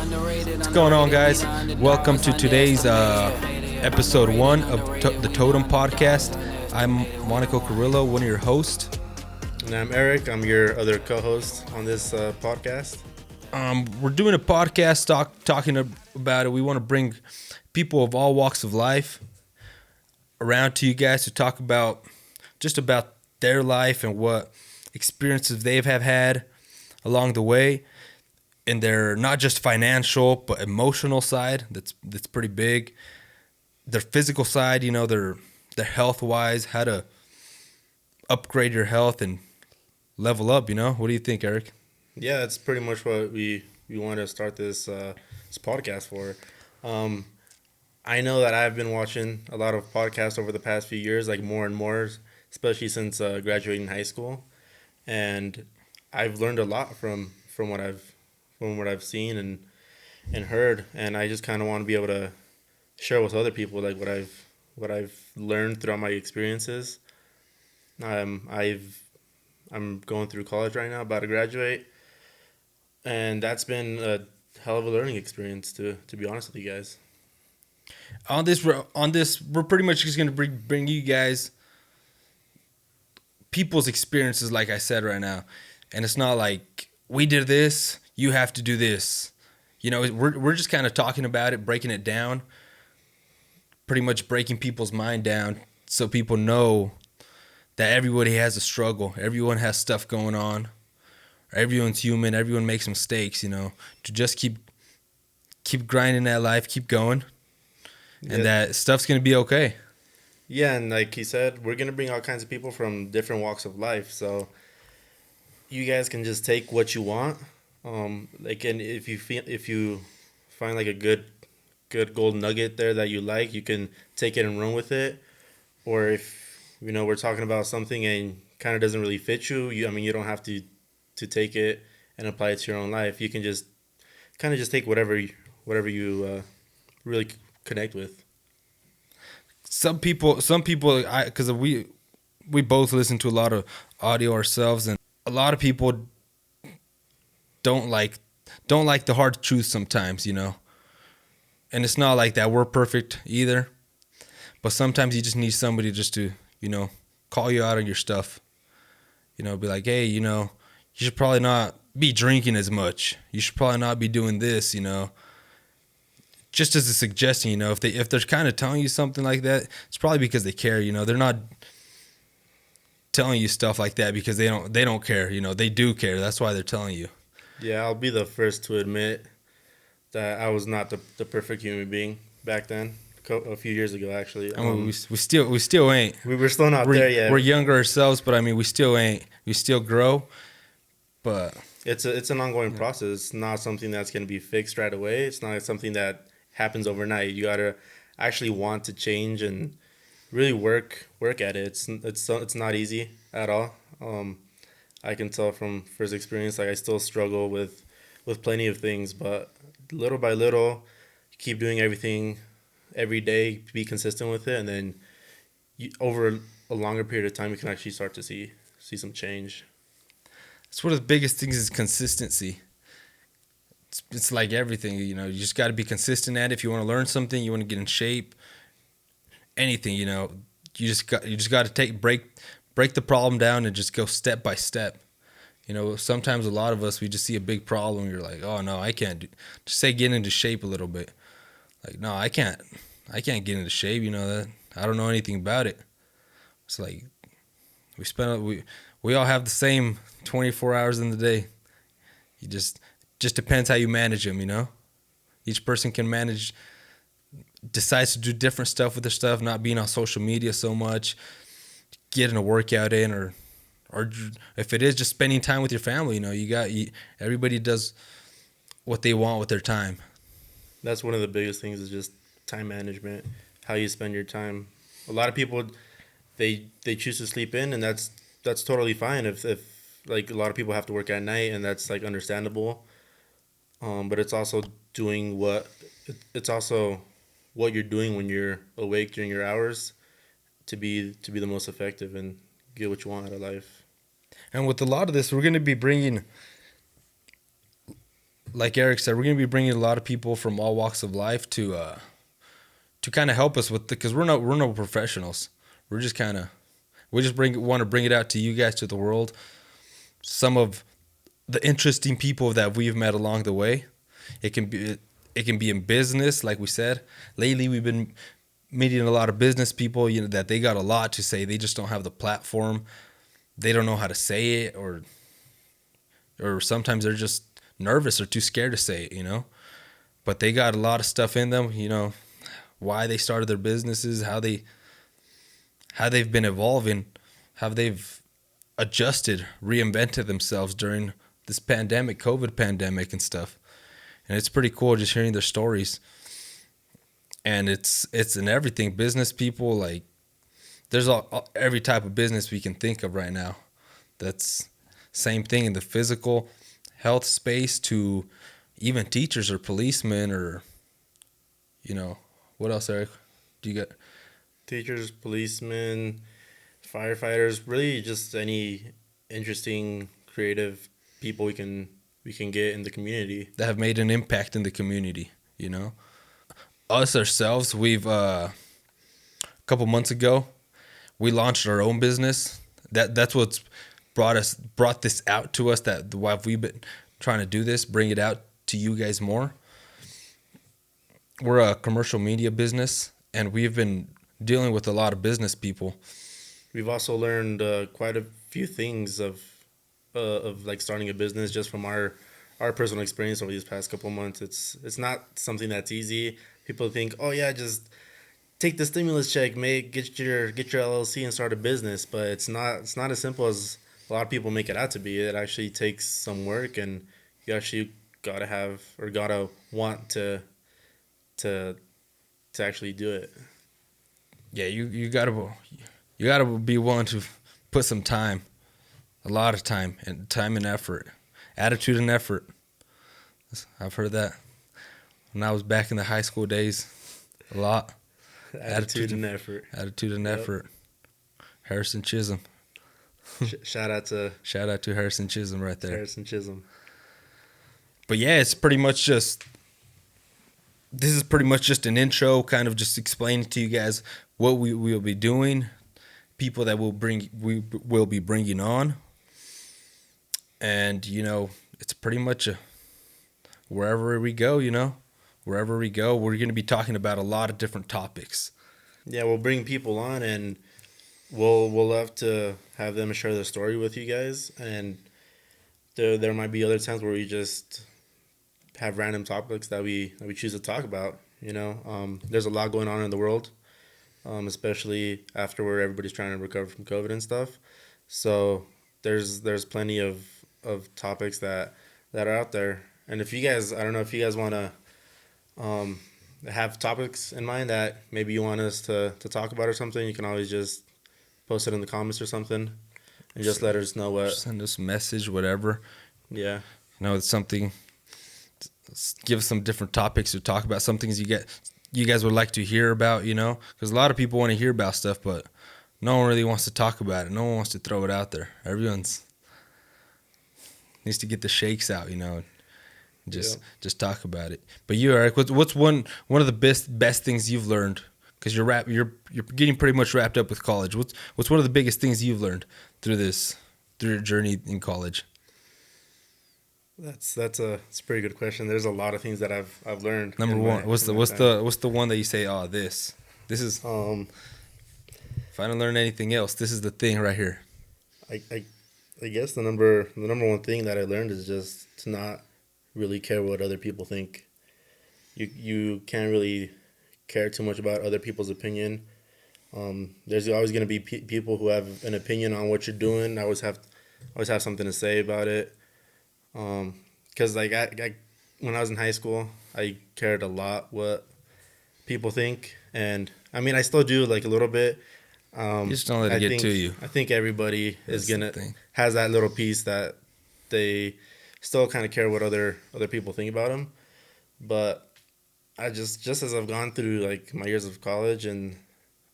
What's going on, guys? Welcome to today's episode 1 of the Totem podcast. I'm Monico, one of your hosts. And I'm Erick. I'm your other co-host on this podcast. We're doing a podcast talking about it. We want to bring people of all walks of life around to you guys to talk about just about their life and what experiences they have had along the way. And they're not just financial, but emotional side. That's pretty big. Their physical side, their health wise, how to upgrade your health and level up. What do you think, Erick? Yeah, that's pretty much what we want to start this podcast for. I know that I've been watching a lot of podcasts over the past few years, like more and more, especially since graduating high school, and I've learned a lot from what I've seen and heard, and I just kind of want to be able to share with other people like what I've learned throughout my experiences. I'm going through college right now, about to graduate, and that's been a hell of a learning experience to be honest with you guys. On this, we're pretty much just gonna bring you guys people's experiences, like I said right now, and it's not like we did this, you have to do this. We're just kind of talking about it, breaking it down, pretty much breaking people's mind down so people know that everybody has a struggle. Everyone has stuff going on. Everyone's human. Everyone makes mistakes, to just keep grinding that life, keep going, and that stuff's going to be okay. Yeah, and like he said, we're going to bring all kinds of people from different walks of life, so you guys can just take what you want. And if you find like a good gold nugget there that you like, you can take it and run with it. Or if we're talking about something and kind of doesn't really fit you, you don't have to take it and apply it to your own life. You can just kind of just take whatever you really connect with. Some people, because we both listen to a lot of audio ourselves, and a lot of people don't like the hard truth sometimes, And it's not like that we're perfect either. But sometimes you just need somebody just to, call you out on your stuff. Be like, hey, you should probably not be drinking as much. You should probably not be doing this, Just as a suggestion, if they're kind of telling you something like that, it's probably because they care, They're not telling you stuff like that because they don't care, They do care. That's why they're telling you. Yeah, I'll be the first to admit that I was not the perfect human being back then. A few years ago, actually. We still ain't. We're still not there yet. We're younger ourselves, but we still ain't. We still grow, but it's an ongoing process. It's not something that's going to be fixed right away. It's not something that happens overnight. You gotta actually want to change and really work at it. It's not easy at all. I can tell from first experience, like I still struggle with plenty of things, but little by little, you keep doing everything every day, be consistent with it, and then over a longer period of time, you can actually start to see some change. It's one of the biggest things is consistency. It's like everything, you just got to be consistent at it. If you want to learn something, you want to get in shape, anything, you just got to break the problem down and just go step by step. Sometimes a lot of us, we just see a big problem. You're like, oh no, I can't do. Just say get into shape a little bit. Like, no, I can't get into shape. That I don't know anything about it. It's like we all have the same 24 hours in the day. You just depends how you manage them. Each person can decides to do different stuff with their stuff, not being on social media so much, getting a workout in, or if it is just spending time with your family, everybody does what they want with their time. That's one of the biggest things is just time management, how you spend your time. A lot of people, they choose to sleep in, and that's totally fine. If like a lot of people have to work at night, and that's like understandable. But it's also what you're doing when you're awake during your hours to be the most effective and get what you want out of life. And with a lot of this, we're going to be bringing like Erick said, we're gonna be bringing a lot of people from all walks of life to kind of help us with because we're no professionals. We're just kind of we just want to bring it out to you guys, to the world. Some of the interesting people that we've met along the way. It can be in business, like we said. Lately, we've been meeting a lot of business people. That they got a lot to say. They just don't have the platform. They don't know how to say it, or sometimes they're just nervous or too scared to say it. But they got a lot of stuff in them. Why they started their businesses, how they've been evolving, how they've adjusted, reinvented themselves during this pandemic, COVID pandemic and stuff. And it's pretty cool just hearing their stories. And it's in everything. Business people, like, there's every type of business we can think of right now. That's same thing in the physical health space to even teachers or policemen or, what else, Erick? Do you got? Teachers, policemen, firefighters, really just any interesting, creative people we can get in the community That have made an impact in the community, Us ourselves, we've a couple months ago, we launched our own business. That's what's brought this out to us. That why we've been trying to do this, bring it out to you guys more. We're a commercial media business, and we've been dealing with a lot of business people. We've also learned quite a few things of like starting a business just from our personal experience over these past couple of months. It's not something that's easy. People think, oh yeah, just take the stimulus check, get your LLC and start a business, but it's not as simple as a lot of people make it out to be. It actually takes some work, and you actually gotta want to actually do it. Yeah, you gotta be willing to put some time, a lot of time and effort, attitude and effort. I've heard that when I was back in the high school days, a lot. Attitude and effort. Attitude and effort. Harrison Chisholm. Shout out to Harrison Chisholm right there. Harrison Chisholm. But yeah, it's pretty much just. This is pretty much just an intro, kind of just explaining to you guys what we will be doing, people that we will be bringing on, and it's pretty much wherever we go, we're going to be talking about a lot of different topics. Yeah, we'll bring people on, and we'll love to have them share their story with you guys, and there might be other times where we just have random topics that we choose to talk about. There's a lot going on in the world, especially after where everybody's trying to recover from COVID and stuff. So there's plenty of topics that are out there. And if you guys, I don't know if you guys want to have topics in mind that maybe you want us to talk about or something, you can always just post it in the comments or something, and just let us know what. Send us a message, whatever. Yeah. It's something. Give us some different topics to talk about. Some things you guys would like to hear about, because a lot of people want to hear about stuff, but no one really wants to talk about it. No one wants to throw it out there. Everyone's needs to get the shakes out, just talk about it. But you, Erick, what's one of the best things you've learned? Because you're getting pretty much wrapped up with college. What's one of the biggest things you've learned through your journey in college? That's a pretty good question. There's a lot of things that I've learned. Number one, what's the one that you say? Oh, this is. If I don't learn anything else, this is the thing right here. I guess the number one thing that I learned is just to not really care what other people think. You can't really care too much about other people's opinion. There's always going to be people who have an opinion on what you're doing. I always have something to say about it. Because like I when I was in high school, I cared a lot what people think, and I mean I still do, like, a little bit. You just don't let it get to you. I think everybody has that little piece that they still kind of care what other people think about them. But I just as I've gone through, like, my years of college, and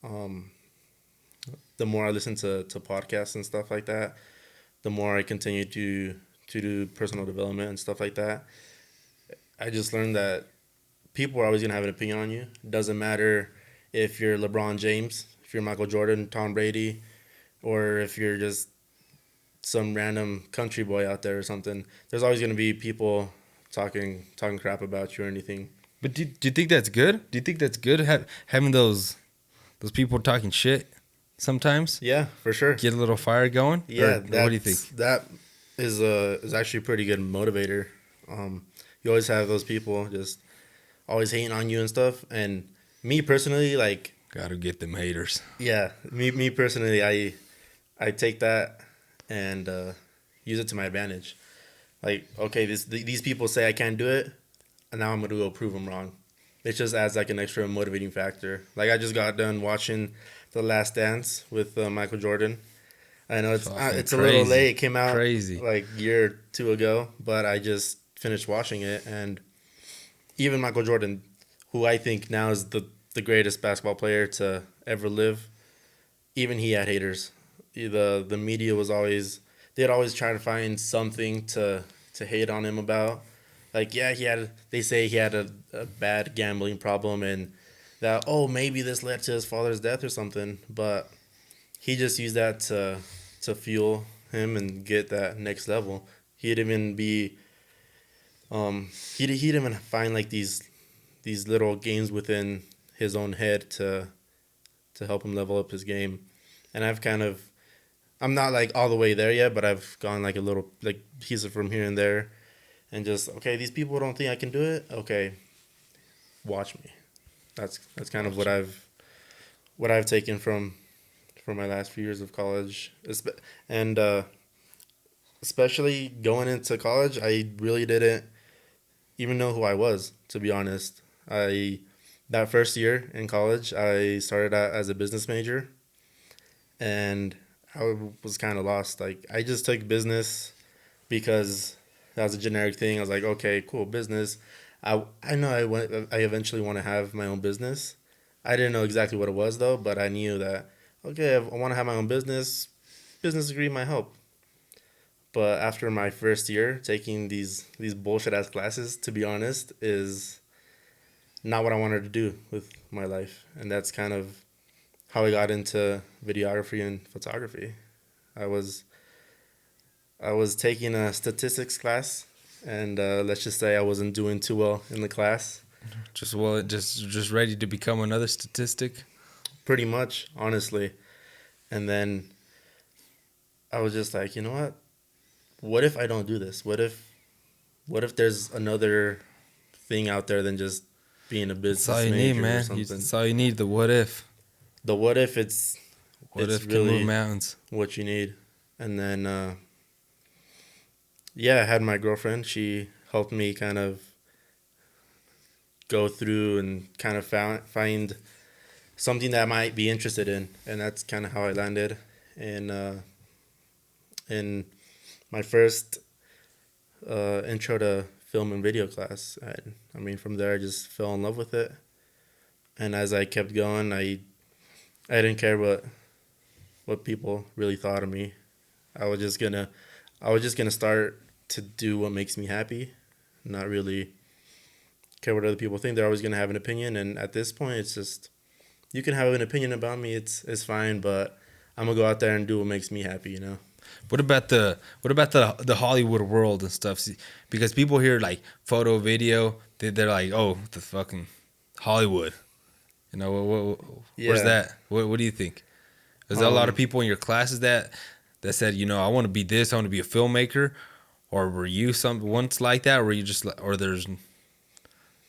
the more I listen to podcasts and stuff like that, the more I continue to do personal development and stuff like that. I just learned that people are always gonna have an opinion on you. Doesn't matter if you're LeBron James, if you're Michael Jordan, Tom Brady, or if you're just some random country boy out there or something. There's always gonna be people talking crap about you or anything. But do you think that's good? Do you think that's good having those people talking shit sometimes? Yeah, for sure. Get a little fire going? Yeah, Or what do you think? that is actually a pretty good motivator. You always have those people just always hating on you and stuff. And me personally, like, Gotta get them haters. yeah, me personally, I take that and use it to my advantage. Like, okay, these people say I can't do it, and now I'm gonna go prove them wrong. It just adds like an extra motivating factor. Like I just got done watching The Last Dance with Michael Jordan. I know it's a little late. It came out Crazy. like a year or two ago, but I just finished watching it, and even Michael Jordan, who I think now is the greatest basketball player to ever live, even he had haters. The media was always they'd always try to find something to hate on him about. Like, yeah, they say he had a bad gambling problem, and that, oh, maybe this led to his father's death or something, but he just used that to fuel him and get that next level. He'd even be he'd even find like these little games within his own head to help him level up his game. And I'm not like all the way there yet, but I've gone like a little like piece of from here and there, and just, okay, these people don't think I can do it. Okay, watch me. That's kind of what I've taken from my last few years of college, and especially going into college, I really didn't even know who I was, to be honest. That first year in college, I started out as a business major, and I was kind of lost. Like, I just took business because that was a generic thing. I was like, okay, cool, business. I know I eventually want to have my own business. I didn't know exactly what it was though, but I knew that, okay, I want to have my own business. Business degree might help. But after my first year taking these bullshit ass classes, to be honest, is not what I wanted to do with my life, and that's kind of how I got into videography and photography. I was taking a statistics class, and let's just say I wasn't doing too well in the class. Just ready to become another statistic. Pretty much, honestly. And then I was just like, you know what? What if I don't do this? What if there's another thing out there than just being a business That's all you major need, or man. something? That's all you need. The what if. The what if it's What it's if can really move mountains? what you need. And then yeah, I had my girlfriend. She helped me kind of go through and kind of find something that I might be interested in, and that's kind of how I landed in my first intro to film and video class. I mean, from there I just fell in love with it, and as I kept going, I didn't care what people really thought of me. I was just gonna start to do what makes me happy, not really care what other people think. They're always gonna have an opinion, and at this point, it's just, you can have an opinion about me. It's fine, but I'm gonna go out there and do what makes me happy. You know. What about the Hollywood world and stuff? See, because people hear like photo, video, they're like, oh, the fucking Hollywood. You know, where's Yeah. that? What do you think? Is there a lot of people in your classes that said, you know, I want to be this, I want to be a filmmaker, or were you once like that, or were you just, or there's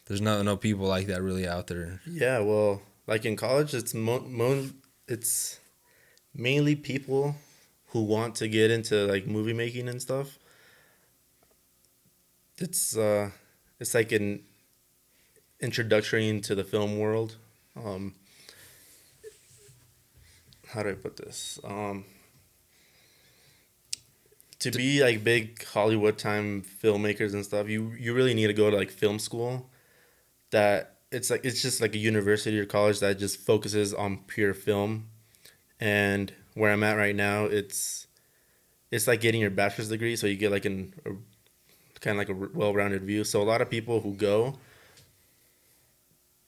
no people like that really out there? Yeah. Well, like in college, it's mainly people who want to get into like movie making and stuff. It's like an introduction into the film world. Um, how do I put this? To be like big Hollywood time filmmakers and stuff, you really need to go to like film school. That it's just like a university or college that just focuses on pure film. And where I'm at right now, it's like getting your bachelor's degree, so you get like a kind of like a well-rounded view. So a lot of people who go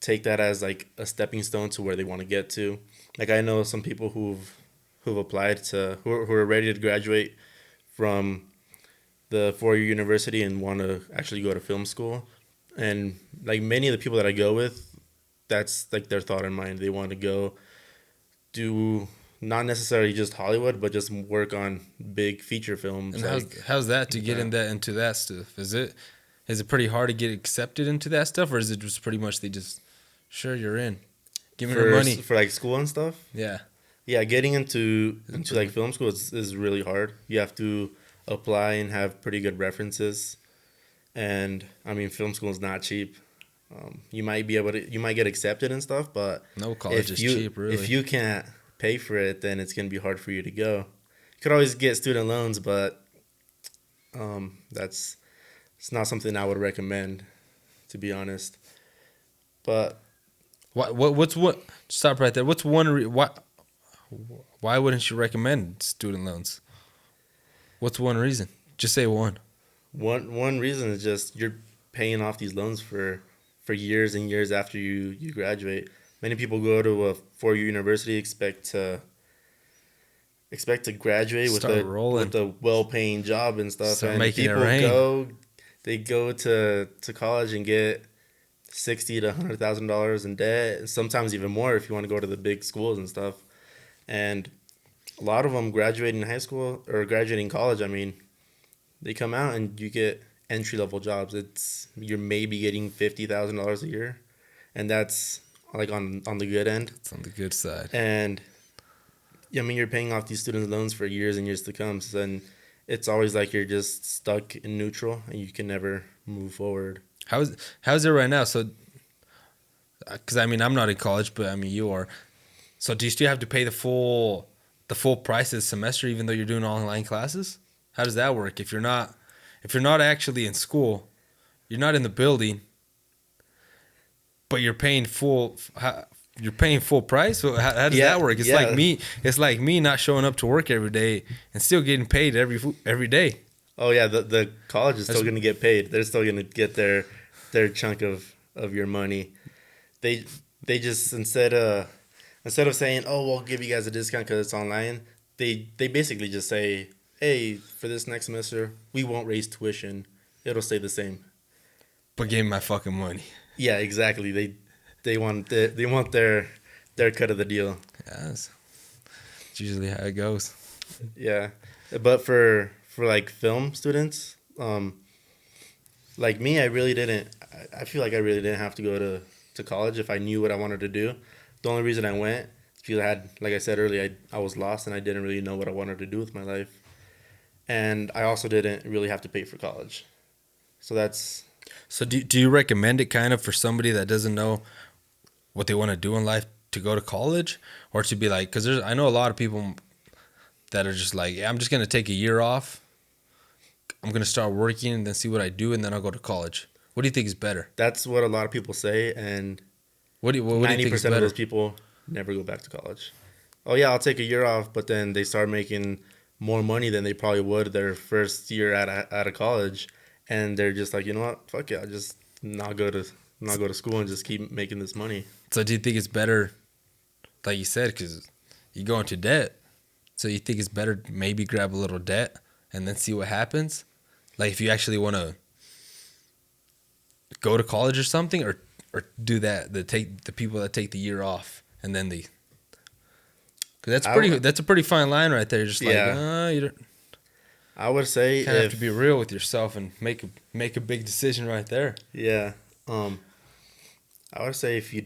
take that as like a stepping stone to where they want to get to. Like I know some people who've applied to who are ready to graduate from the 4-year university and want to actually go to film school. And like many of the people that I go with, that's like their thought in mind. They want to go do not necessarily just Hollywood, but just work on big feature films. And like, how's that to get into that stuff? Is it pretty hard to get accepted into that stuff, or is it just pretty much they just sure you're in, give me the money for like school and stuff? Yeah. Yeah, getting into like film school is really hard. You have to apply and have pretty good references, and I mean, film school is not cheap. You might get accepted and stuff, but no college is cheap, really. If you can't pay for it, then it's gonna be hard for you to go. You could always get student loans, but it's not something I would recommend, to be honest. But what's stop right there. What's why wouldn't you recommend student loans? What's one reason? Just say one. One reason is just you're paying off these loans for years and years after you graduate. Many people go to a 4-year university expect to graduate with a well-paying job and stuff. Start and making people it rain. go to college and get $60,000 to $100,000 in debt, and sometimes even more if you want to go to the big schools and stuff. And a lot of them graduating high school or graduating college, I mean, they come out and you get entry-level jobs. You're maybe getting $50,000 a year, and that's like on the good end. It's on the good side. And I mean, you're paying off these student loans for years and years to come. So then it's always like you're just stuck in neutral and you can never move forward. How's it right now? So, because I mean, I'm not in college, but I mean, you are. So, do you still have to pay the full price of the semester, even though you're doing online classes? How does that work? If you're not actually in school, you're not in the building, but you're paying full. You're paying full price. So how does that work? It's like me not showing up to work every day and still getting paid every day. Oh yeah, the college is still going to get paid. They're still going to get their chunk of your money. They just instead of saying, oh, we'll give you guys a discount because it's online, they basically just say, hey, for this next semester we won't raise tuition. It'll stay the same. But give me my fucking money. Yeah, exactly. They want their cut of the deal. Yeah, it's usually how it goes. Yeah, but for like film students, like me, I feel like I really didn't have to go to college if I knew what I wanted to do. The only reason I went, because like I said earlier, I was lost and I didn't really know what I wanted to do with my life. And I also didn't really have to pay for college. So do you recommend it kind of for somebody that doesn't know what they want to do in life to go to college, or to be like, because I know a lot of people that are just like, yeah, I'm just going to take a year off. I'm going to start working and then see what I do, and then I'll go to college. What do you think is better? That's what a lot of people say, and what do you think is 90% of those people never go back to college. Oh yeah, I'll take a year off, but then they start making more money than they probably would their first year out of college, and they're just like, you know what, fuck it, I'll just not go to school and just keep making this money. So do you think it's better, like you said, because you go into debt, so you think it's better maybe grab a little debt and then see what happens? Like if you actually want to go to college or something, or do that, the people that take the year off and then they, because that's a pretty fine line right there. You're just like, you don't. I would say You have to be real with yourself and make a big decision right there. Yeah. I would say if you're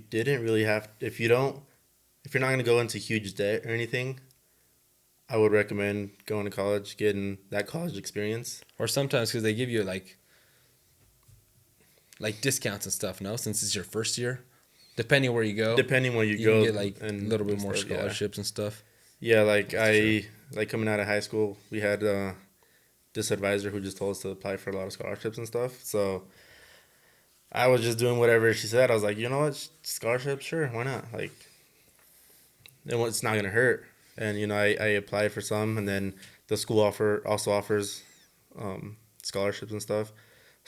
not going to go into huge debt or anything, I would recommend going to college, getting that college experience. Or sometimes because they give you like discounts and stuff, no? Since it's your first year, depending where you go. You can get like a little bit more scholarships and stuff. Yeah, like coming out of high school, we had this advisor who just told us to apply for a lot of scholarships and stuff. So I was just doing whatever she said. I was like, you know what, scholarship, sure, why not? Like, it's not gonna hurt. And I applied for some, and then the school also offers scholarships and stuff.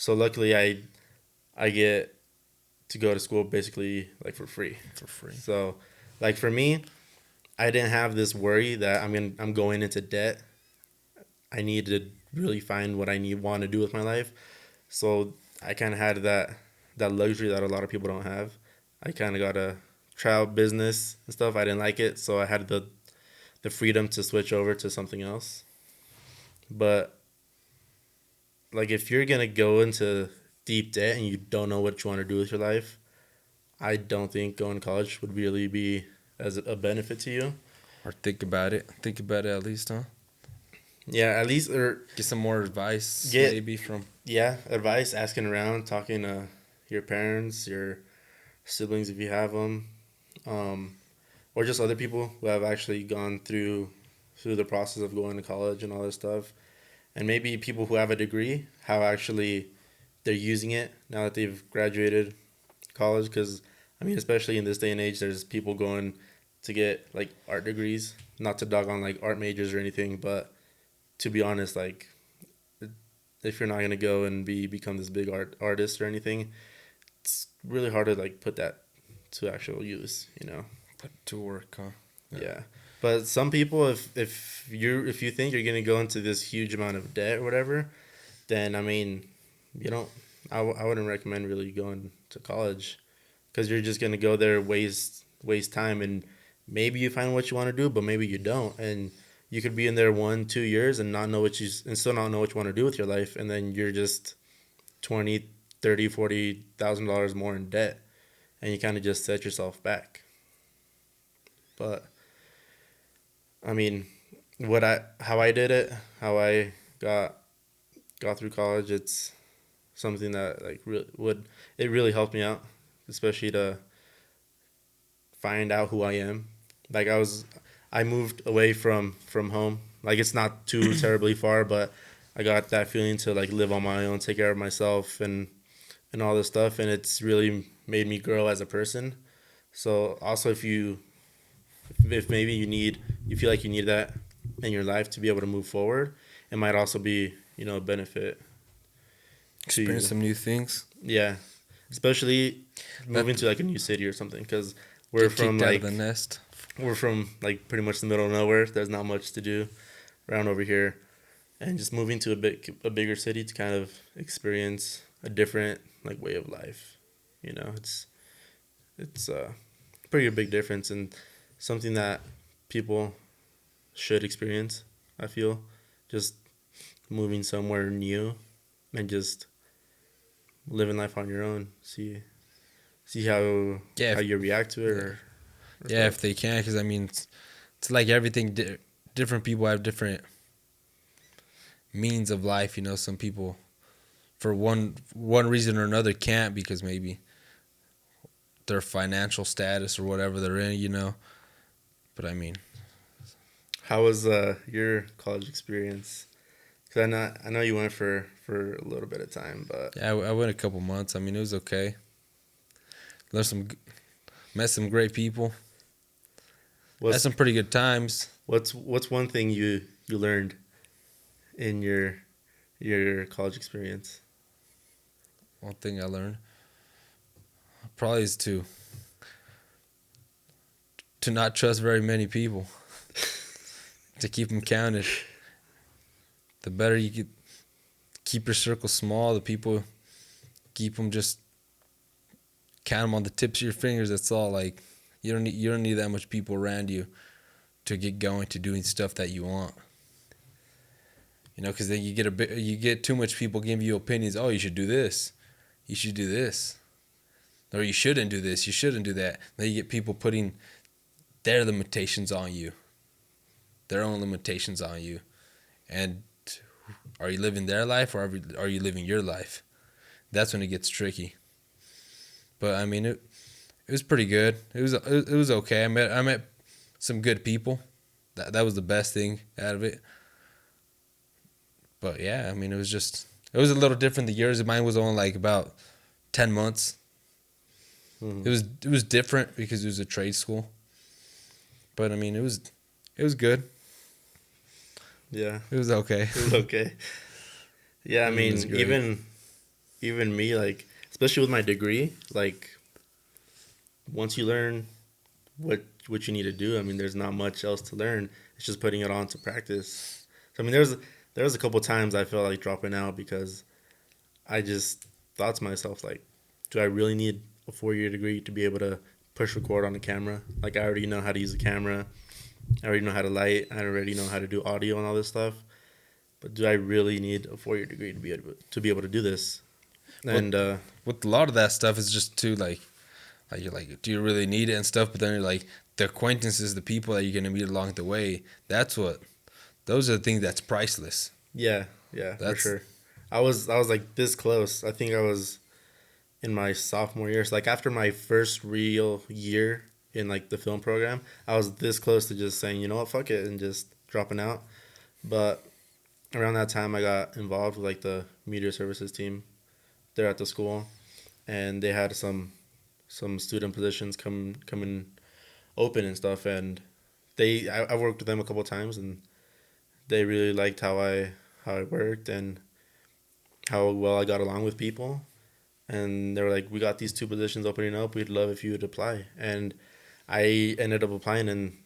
So luckily, I get to go to school basically like for free. For free. So, like for me, I didn't have this worry that I'm going into debt. I need to really find what I want to do with my life. So I kind of had that luxury that a lot of people don't have. I kind of got a trial business and stuff. I didn't like it, so I had the freedom to switch over to something else. But like if you're gonna go into deep debt and you don't know what you want to do with your life, I don't think going to college would really be as a benefit to you. Or think about it. Think about it at least, huh? Yeah, at least or Get some more advice, Get- maybe from. yeah, advice, asking around, talking to your parents, your siblings if you have them, or just other people who have actually gone through the process of going to college and all this stuff, and maybe people who have a degree, how actually they're using it now that they've graduated college. Because I mean, especially in this day and age, there's people going to get like art degrees. Not to dog on like art majors or anything, but to be honest, like if you're not gonna go and become this big artist or anything, it's really hard to like put that to actual use, you know. Put to work, huh? Yeah. But some people, if you think you're gonna go into this huge amount of debt or whatever, then I mean, you don't. I wouldn't recommend really going to college, because you're just gonna go there, waste time, and maybe you find what you want to do, but maybe you don't, and you could be in there 1-2 years and not know and still not know what you want to do with your life, and then you're just 20, 30, $40,000 more in debt, and you kind of just set yourself back. But I mean, how I did it, how I got through college, it's something that like really helped me out, especially to find out who I am. Like I moved away from home. Like it's not too terribly far, but I got that feeling to like live on my own, take care of myself, and all this stuff, and it's really made me grow as a person. So also, if maybe you feel like you need that in your life to be able to move forward, it might also be a benefit to you. Experience some new things. Yeah, especially moving to like a new city or something, because we're Get from kicked out like of the nest. we're from like pretty much the middle of nowhere. There's not much to do around over here, and just moving to a bigger city to kind of experience a different like way of life. It's pretty big difference, and something that people should experience. I feel just moving somewhere new and just living life on your own. See how you react to it. Yeah, if they can, because I mean, it's like everything. Different people have different means of life. Some people, for one reason or another, can't, because maybe their financial status or whatever they're in. But I mean, how was your college experience? Because I know you went for a little bit of time, but yeah, I went a couple months. I mean, it was okay. Met some great people. Had some pretty good times. What's one thing you learned in your college experience? One thing I learned probably is to not trust very many people. To keep them counted. The better you get, keep your circle small. The people, keep them, just count them on the tips of your fingers. That's all. Like you don't need that much people around you to get going to doing stuff that you want. Because then you get too much people giving you opinions. Oh, you should do this. You should do this. Or you shouldn't do this. You shouldn't do that. Then you get people putting their limitations on you. Their own limitations on you. And are you living their life, or are you living your life? That's when it gets tricky. But I mean, it was pretty good. It was okay. I met some good people. That was the best thing out of it. But yeah, I mean, it was a little different than yours. Mine was only like about 10 months. Mm-hmm. It was different because it was a trade school. But I mean, it was good. Yeah. It was okay. It was okay. Yeah, I mean, even me, like especially with my degree, like once you learn what you need to do, I mean, there's not much else to learn. It's just putting it on to practice. So I mean, there was a couple times I felt like dropping out because I just thought to myself like, do I really need a 4 year degree to be able to push record on a camera? Like I already know how to use a camera. I already know how to light. I already know how to do audio and all this stuff. But do I really need a 4 year degree to be able to do this? And With a lot of that stuff, is just too like you're like, do you really need it and stuff? But then you're like, the acquaintances, the people that you're gonna meet along the way. Those are the things that's priceless. yeah, yeah, for That's sure. I was like this close. I think I was in my sophomore year. So like after my first real year in like the film program, I was this close to just saying, you know what, fuck it, and just dropping out. But around that time, I got involved with like the media services team there at the school, and they had some student positions coming open and stuff, and I worked with them a couple of times, and they really liked how I worked and how well I got along with people, and they were like, we got these two positions opening up, we'd love if you would apply. And I ended up applying, and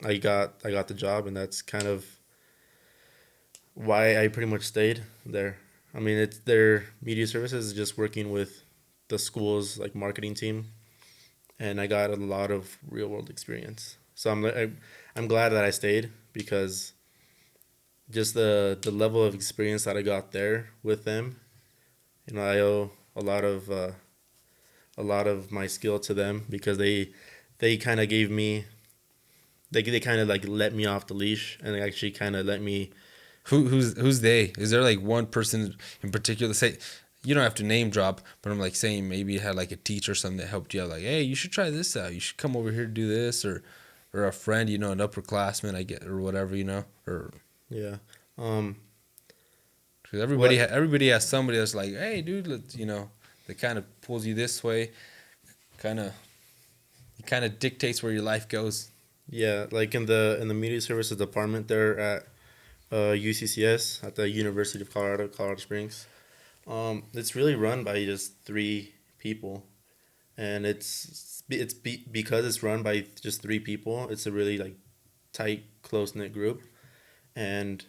I got the job, and that's kind of why I pretty much stayed there. I mean, it's their media services is just working with the school's like marketing team, and I got a lot of real world experience. So I'm glad that I stayed because just the level of experience that I got there with them, you know, I owe a lot of my skill to them because they kind of gave me they kind of like let me off the leash, and they actually kind of let me. who's they? Is there like one person in particular? Say, you don't have to name drop, but I'm like saying maybe you had like a teacher or something that helped you out. Like, hey, you should try this out. You should come over here to do this, or a friend, you know, an upperclassman, I get, or whatever, you know, or Yeah. because What? everybody has somebody that's like, hey, dude, let's, you know, that kind of pulls you this way, kind of, it kind of dictates where your life goes. Yeah, like in the media services department there at UCCS at the University of Colorado Springs. It's really run by just three people, and because it's run by just three people. It's a really like tight, close knit group, and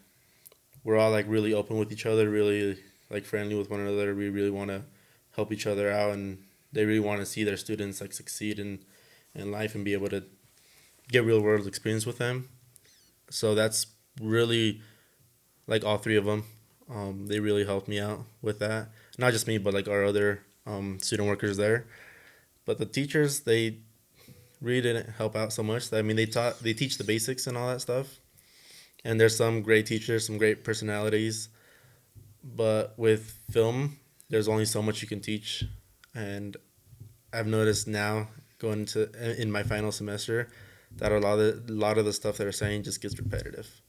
we're all like really open with each other, really like friendly with one another. We really want to help each other out, and they really want to see their students like succeed in life and be able to get real world experience with them. So that's really like all three of them. They really helped me out with that. Not just me, but like our other student workers there. But the teachers, they really didn't help out so much. I mean, they teach the basics and all that stuff. And there's some great teachers, some great personalities. But with film, there's only so much you can teach. And I've noticed now going to in my final semester that a lot of the stuff they're saying just gets repetitive.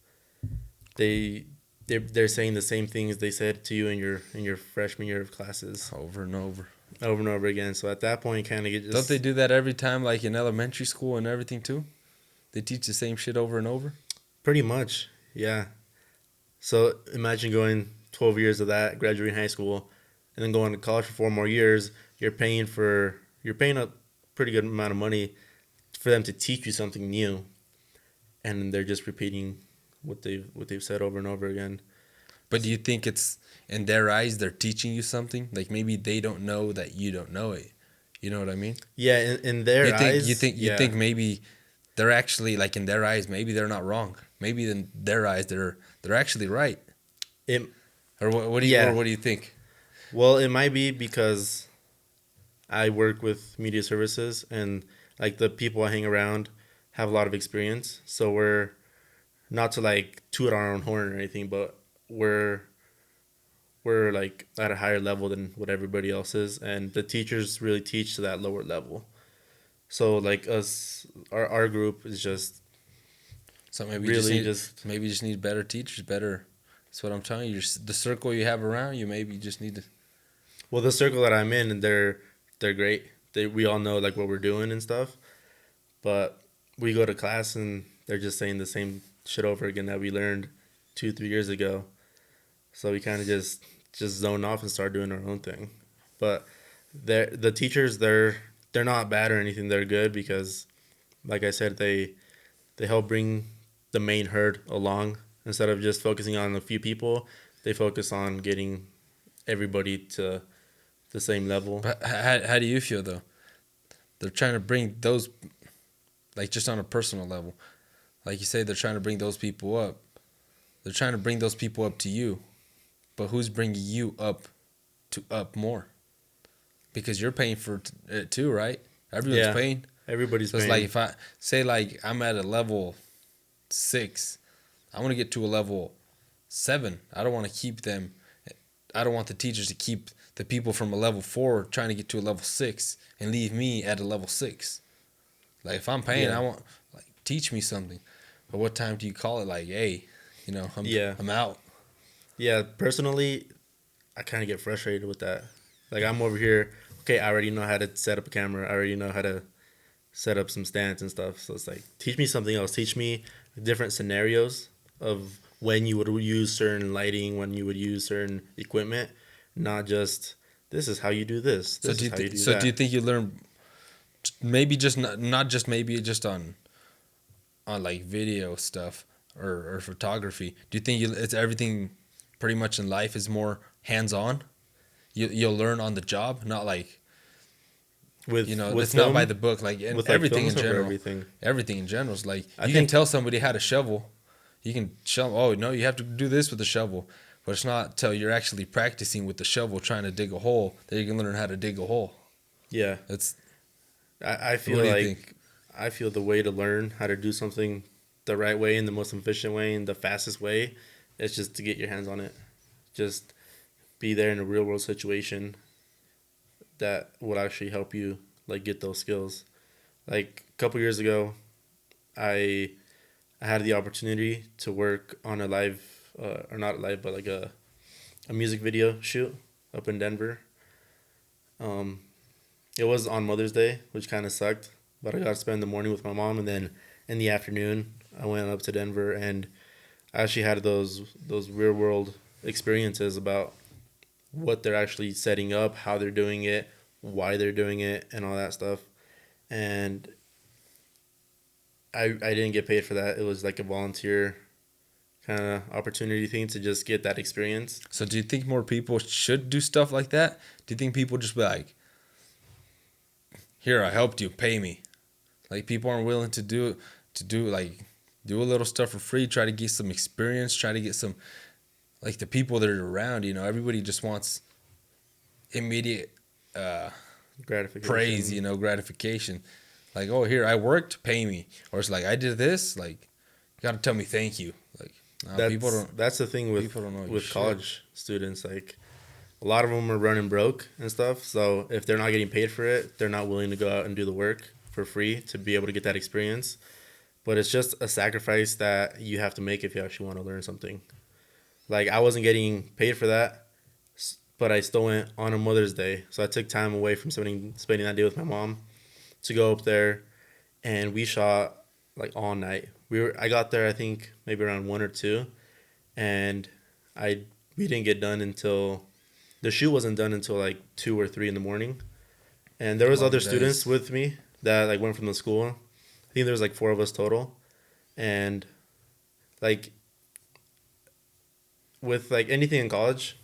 They they're saying the same things they said to you in your freshman year of classes Over and over. over and over again. So at that point, kind of get Don't just they do that every time, like in elementary school and everything too? They teach the same shit over and over. pretty much, yeah. So imagine going 12 years of that, graduating high school, and then going to college for 4 more years. You're paying a pretty good amount of money for them to teach you something new, and they're just repeating what they've said over and over again. But do you think it's in their eyes they're teaching you something? Like maybe they don't know that you don't know it. You know what I mean? Yeah, in their eyes, You think maybe they're actually like in their eyes maybe they're not wrong. Maybe in their eyes they're actually right. it. Or Yeah. what do you think? Well, it might be because I work with media services, and like the people I hang around have a lot of experience. So we're not to like toot our own horn or anything, but we're we're like at a higher level than what everybody else is, and the teachers really teach to that lower level. So like our group is just So maybe really just you just need better teachers, better. That's what I'm telling you. The circle you have around you, maybe you just need to. well, the circle that I'm in, and they're great. We all know like what we're doing and stuff, but we go to class and they're just saying the same shit over again that we learned 2 3 years ago. So we kind of just just zone off and start doing our own thing. But the teachers, they're not bad or anything. They're good because, like I said, they help bring the main herd along instead of just focusing on a few people. They focus on getting everybody to the same level. But how do you feel though? They're trying to bring those, like just on a personal level, like you say, they're trying to bring those people up. They're trying to bring those people up to you, but who's bringing you up to up more? Because you're paying for it too, right? Everyone's Yeah, paying. everybody's So it's paying. like if I say like I'm at a level 6, I want to get to a level 7. I don't want to keep them. I don't want the teachers to keep the people from a level 4 trying to get to a level 6 and leave me at a level 6. Like if I'm paying, Yeah. I want like teach me something. But what time do you call it? Like, hey, Yeah. I'm out. Yeah, personally, I kind of get frustrated with that. Like I'm over here, okay, I already know how to set up a camera. I already know how to set up some stands and stuff. So it's like, teach me something else. Teach me different scenarios of when you would use certain lighting, when you would use certain equipment, not just this is how you do this. So This do is you how you do so that. do you think you learn maybe just not just maybe just on like video stuff or photography? Do you think it's everything pretty much in life is more hands on? You'll learn on the job, not like with it's not film, by the book. Like with like everything in films over general, everything. everything in general is like I you can think tell somebody how to shovel. You can shovel. Oh no, you have to do this with the shovel, but it's not till you're actually practicing with the shovel trying to dig a hole that you can learn how to dig a hole. yeah, It's I feel what do you like think? I feel the way to learn how to do something the right way and the most efficient way and the fastest way is just to get your hands on it. Just be there in a real world situation that will actually help you like get those skills. Like a couple years ago, I I had the opportunity to work on a live or not live but like a music video shoot up in Denver. Um, it was on Mother's Day, which kind of sucked, but I got to spend the morning with my mom, and then in the afternoon I went up to Denver and I actually had those real world experiences about what they're actually setting up, how they're doing it, why they're doing it, and all that stuff. And I didn't get paid for that. It was like a volunteer kind of opportunity thing to just get that experience. So do you think more people should do stuff like that? Do you think people just be like, "Here, I helped you, pay me"? Like people aren't willing to do a little stuff for free, try to get some experience, try to get some like the people that are around, everybody just wants immediate Gratification. praise, gratification. Like, oh, here, I worked, pay me. Or it's like, I did this, like, you got to tell me thank you. Like, nah, That's the thing with people don't know with shit. college students. Like a lot of them are running broke and stuff. So if they're not getting paid for it, they're not willing to go out and do the work for free to be able to get that experience. But it's just a sacrifice that you have to make if you actually want to learn something. Like I wasn't getting paid for that, but I still went on a Mother's Day. So I took time away from spending that day with my mom to go up there, and we shot like all night. I got there I think maybe around 1 or 2, and we didn't get done until the shoot wasn't done until like 2 or 3 in the morning. And there was Long other days. students with me that like went from the school. I think there was like 4 of us total, and like with like anything in college,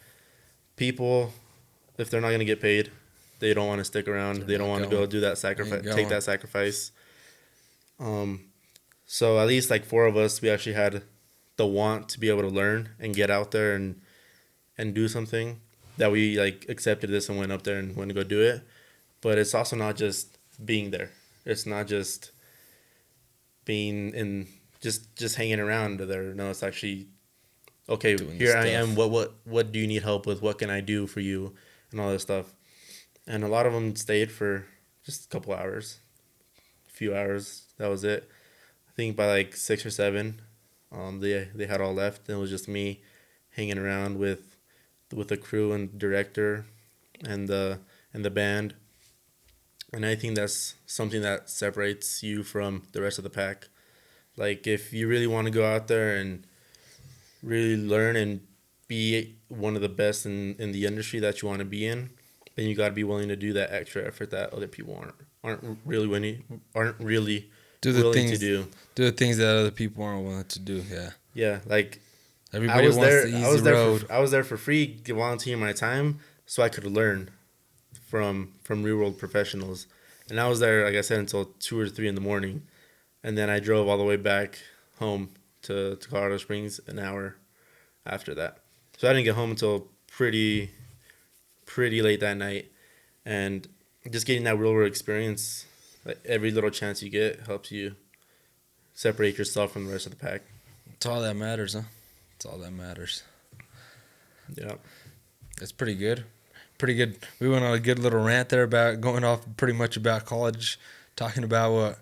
people, if they're not gonna get paid, they don't want to stick around. They don't want to go do that sacrifice, Ain't take going. that sacrifice. So at least like 4 of us, we actually had the want to be able to learn and get out there and do something that we like accepted this and went up there and went to go do it. But it's also not just being there. It's not just being in just hanging around there. No, it's actually okay. Doing Here the I stuff. am. What do you need help with? What can I do for you? And all this stuff. And a lot of them stayed for just a couple hours, a few hours. That was it. I think by like 6 or 7, they had all left. And it was just me hanging around with the crew and director and the band. And I think that's something that separates you from the rest of the pack. Like if you really want to go out there and really learn and be one of the best in the industry that you want to be in, then you got to be willing to do that extra effort that other people aren't really Do the willing to things, do. do the things that other people aren't willing to do. Yeah. Yeah, like Everybody wants the easy road. I was there for free, volunteering my time so I could learn from real world professionals. And I was there, like I said, until 2 or 3 in the morning, and then I drove all the way back home to Colorado Springs an hour after that. So I didn't get home until pretty late that night, and just getting that real world experience, like every little chance you get helps you separate yourself from the rest of the pack. It's all that matters, huh? It's all that matters. Yeah. It's pretty good. Pretty good. We went on a good little rant there about going off pretty much about college, talking about what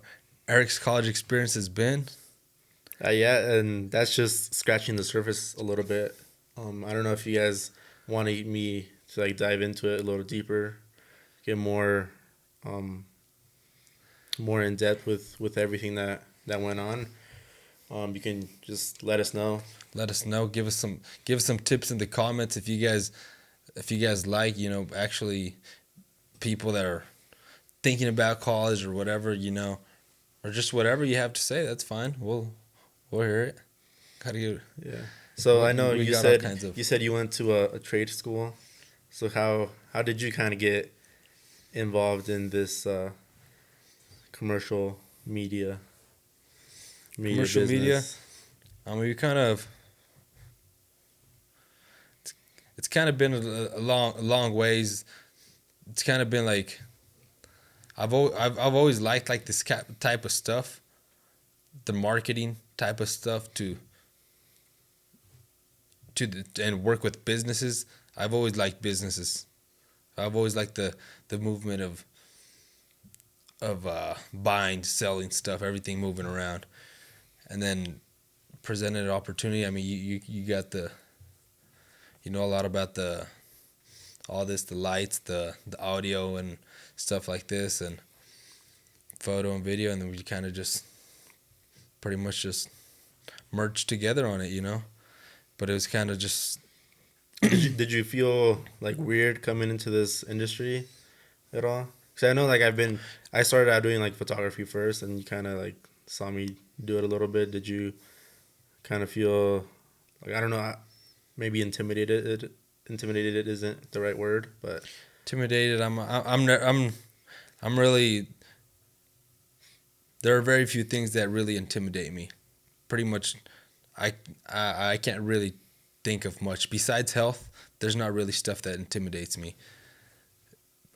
Erick's college experience has been. Yeah, and that's just scratching the surface a little bit. I don't know if you guys want me to like dive into it a little deeper, get more in depth with everything that went on. You can just let us know. Let us know. Give us some tips in the comments if you guys like, actually people that are thinking about college or whatever, or just whatever you have to say. That's fine. We'll hear it. Gotta get. Yeah. So I know you said you went to a trade school. So how did you kind of get involved in this commercial media business? I mean, it's kind of been a long ways. It's kind of been like I've always liked like this type of stuff, the marketing type of stuff and work with businesses. I've always liked businesses. I've always liked the movement of buying, selling stuff, everything moving around, and then presented an opportunity. I mean, you got a lot about the lights, the audio and stuff like this, and photo and video, and then we kind of just pretty much just merged together on it, But it was kind of just. Did you feel like weird coming into this industry at all? Because I know like I started out doing like photography first, and you kind of like saw me do it a little bit. Did you kind of feel like, I don't know, maybe intimidated? Intimidated isn't the right word, but intimidated. I'm really. There are very few things that really intimidate me. Pretty much, I can't really think of much besides health. There's not really stuff that intimidates me,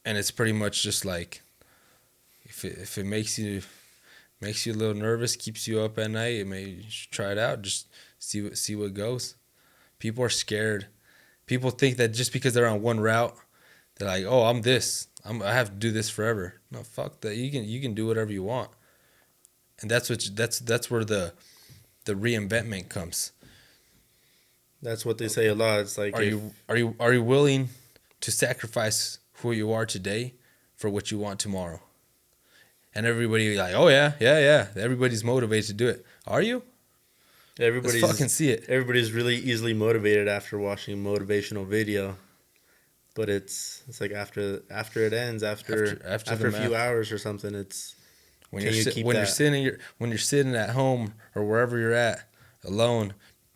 and it's pretty much just like if it makes you a little nervous, keeps you up at night, you should try it out. Just see what goes. People are scared. People think that just because they're on one route, they're like, oh, I'm this. I have to do this forever. No, fuck that. You can do whatever you want, and that's where the reinventment comes. That's what they say a lot. It's like, are you willing to sacrifice who you are today for what you want tomorrow? And everybody like, oh yeah. Everybody's motivated to do it. Are you? Let's fucking see it. Everybody's really easily motivated after watching a motivational video, but it's like after it ends, after a few hours or something, it's when you're sitting at home or wherever you're at alone,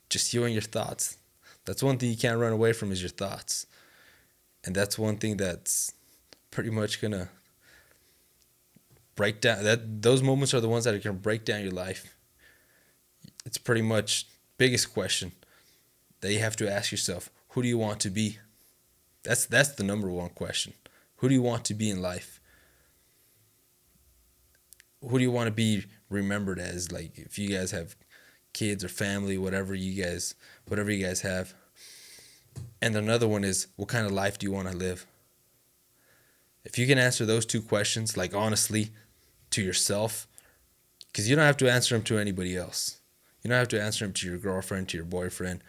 just you and your thoughts. That's one thing you can't run away from is your thoughts, and that's one thing that's pretty much gonna break down. Those moments are the ones that are gonna break down your life. It's pretty much biggest question that you have to ask yourself: who do you want to be? That's the number one question. Who do you want to be in life? Who do you want to be remembered as? Like if you guys have kids or family, whatever you guys have. And another one is, what kind of life do you want to live? If you can answer those two questions, like honestly, to yourself, because you don't have to answer them to anybody else. You don't have to answer them to your girlfriend, to your boyfriend,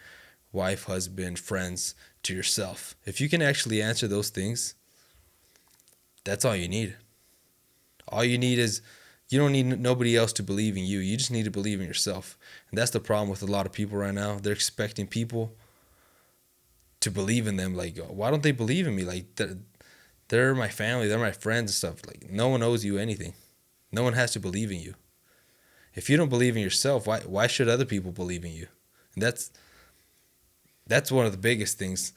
wife, husband, friends, to yourself. If you can actually answer those things, that's all you need. All you need is, you don't need nobody else to believe in you. You just need to believe in yourself. And that's the problem with a lot of people right now. They're expecting people to believe in them. Like, why don't they believe in me? Like, they're my family, they're my friends and stuff. Like, no one owes you anything. No one has to believe in you. If you don't believe in yourself, why should other people believe in you? And that's one of the biggest things.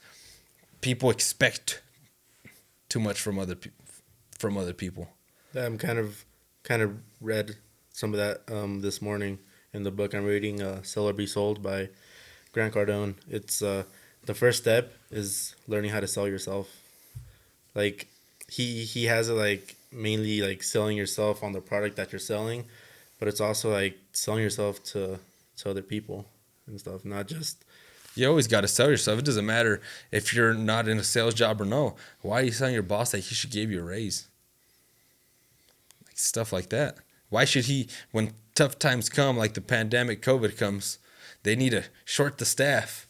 People expect too much from other people. Yeah, I'm kind of read some of that this morning in the book I'm reading, Sell or Be Sold by Grant Cardone. It's the first step is learning how to sell yourself. Like he has it like mainly like selling yourself on the product that you're selling, but it's also like selling yourself to other people and stuff, not just. You always got to sell yourself. It doesn't matter if you're not in a sales job or no. Why are you telling your boss that he should give you a raise? Like stuff like that. Why should he, when tough times come, like the pandemic, COVID comes, they need to short the staff.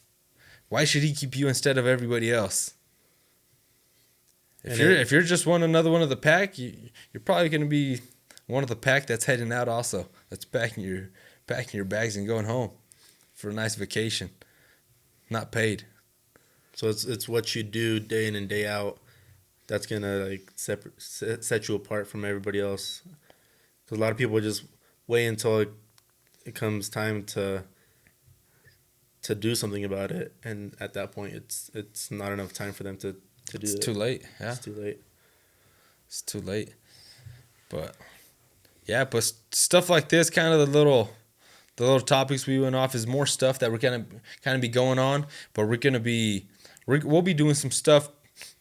Why should he keep you instead of everybody else? If you're just another one of the pack, you're probably going to be one of the pack that's heading out also. That's packing your bags and going home for a nice vacation. Not paid. So it's what you do day in and day out that's gonna like set you apart from everybody else. Because a lot of people just wait until it comes time to do something about it, and at that point it's not enough time for them to do it. It's too late. Yeah, it's too late. It's too late. But yeah, but stuff like this, kind of the little topics we went off, is more stuff that we're gonna kind of be going on. But we'll be doing some stuff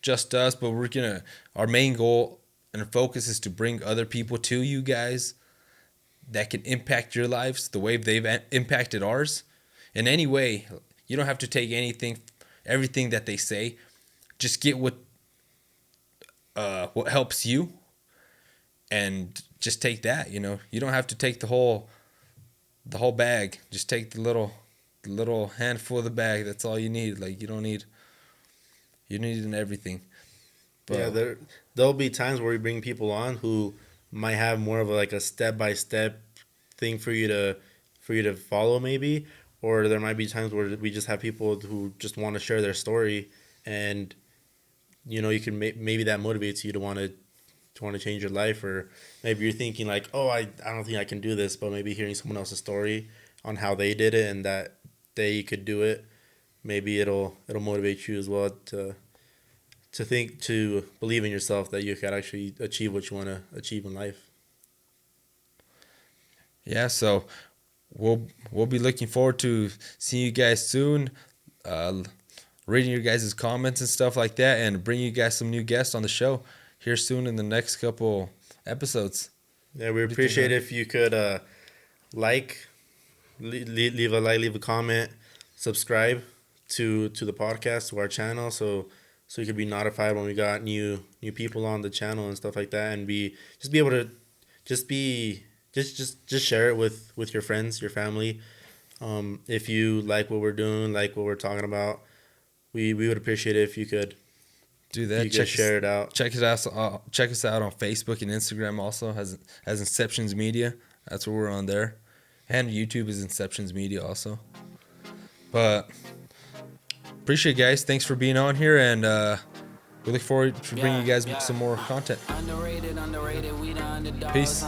just us. But our main goal and focus is to bring other people to you guys that can impact your lives the way they've impacted ours. In any way, you don't have to take everything that they say. Just get what helps you, and just take that. You don't have to take the whole bag. Just take the little handful of the bag. That's all you need. Like, you don't need everything. But yeah, there'll be times where we bring people on who might have more of a step-by-step thing for you to follow maybe, or there might be times where we just have people who just want to share their story, and you can maybe that motivates you to want to change your life, or maybe you're thinking like, oh, I don't think I can do this, but maybe hearing someone else's story on how they did it and that they could do it, maybe it'll motivate you as well to believe in yourself that you can actually achieve what you want to achieve in life. Yeah, so we'll be looking forward to seeing you guys soon, reading your guys' comments and stuff like that, and bring you guys some new guests on the show here soon in the next couple episodes. Yeah, we appreciate it if you could leave a comment, subscribe to the podcast, to our channel, so you could be notified when we got new people on the channel and stuff like that, and be able to just share it with your friends, your family. If you like what we're doing, like what we're talking about, we would appreciate it if you could do that. Share it out. Check us out on Facebook and Instagram also as Inceptions Media. That's where we're on there, and YouTube is Inceptions Media also. But appreciate it, guys. Thanks for being on here, and we look forward to bringing you guys some more content. Peace.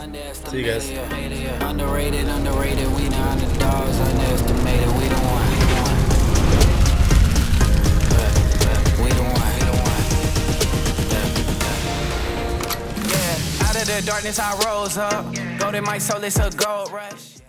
See you guys. Underrated, we the underdogs, underestimated, we the one. We the one. Yeah, out of the darkness I rose up. Golden my soul, it's a gold rush.